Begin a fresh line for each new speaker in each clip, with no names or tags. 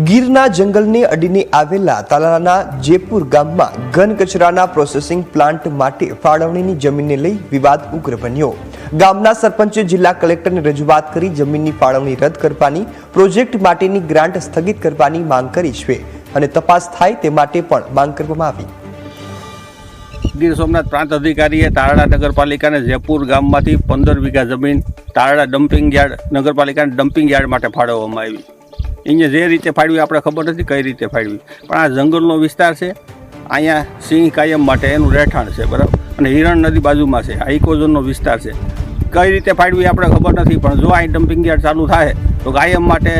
ગીરના જંગલને અડીને આવેલા તાલાલાના જેપુર ગામમાં ઘન કચરાના પ્રોસેસિંગ પ્લાન્ટ માટે ફાળવણીની જમીનને લઈ વિવાદ ઉગ્ર બન્યો। ગામના સરપંચે જિલ્લા કલેક્ટરને રજૂઆત કરી જમીનની ફાળવણી રદ કરવાની, પ્રોજેક્ટ માટેની ગ્રાન્ટ સ્થગિત કરવાની માંગ કરી છે અને તપાસ થાય તે માટે પણ માંગ કરવામાં આવી।
ગીર સોમનાથ પ્રાંત અધિકારીએ તારડા નગરપાલિકાને જેપુર ગામમાંથી 15 વીઘા જમીન તારડા ડમ્પિંગ યાર્ડ નગરપાલિકાને ડમ્પિંગ યાર્ડ માટે ફાળવવામાં આવી। અહીંયા જે રીતે ફાળવી આપણે ખબર નથી કઈ રીતે ફાળવી, પણ આ જંગલનો વિસ્તાર છે। અહીંયા સિંહ કાયમ માટે એનું રહેઠાણ છે, બરાબર, અને હિરણ નદી બાજુમાં છે। આ ઇકોઝોનનો વિસ્તાર છે, કઈ રીતે ફાળવી આપણે ખબર નથી, પણ જો અહીં ડમ્પિંગ યાર્ડ ચાલુ થાય તો કાયમ માટે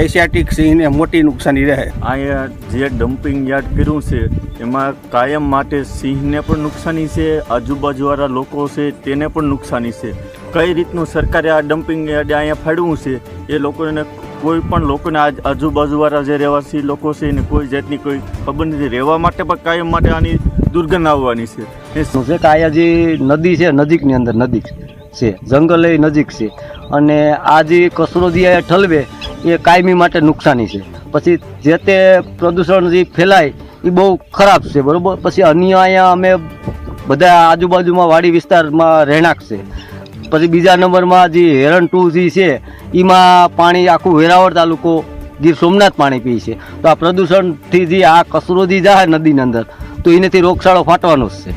એશિયાટિક સિંહને મોટી નુકસાની રહે।
અહીંયા જે ડમ્પિંગ યાર્ડ કર્યું છે એમાં કાયમ માટે સિંહને પણ નુકસાની છે, આજુબાજુવાળા લોકો છે તેને પણ નુકસાની છે। કઈ રીતનું સરકારે આ ડમ્પિંગ યાર્ડ અહીંયા ફાળવ્યું છે એ લોકોને, કોઈ પણ લોકોને આજુબાજુવાળા જે રહેવાસી લોકો છે એને કોઈ જાતની કોઈ ખબર નથી। રહેવા માટે પણ કાયમ માટે આની દુર્ગંધ આવવાની છે।
અહીંયા જે નદી છે, નજીકની અંદર નદી છે, જંગલ એ નજીક છે, અને આ જે કચરો જે ઠલવે એ કાયમી માટે નુકસાની છે। પછી જે તે પ્રદૂષણ જે ફેલાય એ બહુ ખરાબ છે, બરાબર। પછી અન્ય અહીંયા અમે બધા આજુબાજુમાં વાડી વિસ્તારમાં રહેણાંક છે। પછી બીજા નંબરમાં જે હેરણ 2 જે છે એમાં પાણી આખું વેરાવળ તાલુકો ગીર સોમનાથ પાણી પી છે। તો આ પ્રદૂષણથી જે આ કચરો જે જાય નદીની અંદર તો એનાથી રોગચાળો ફાટવાનો જ છે।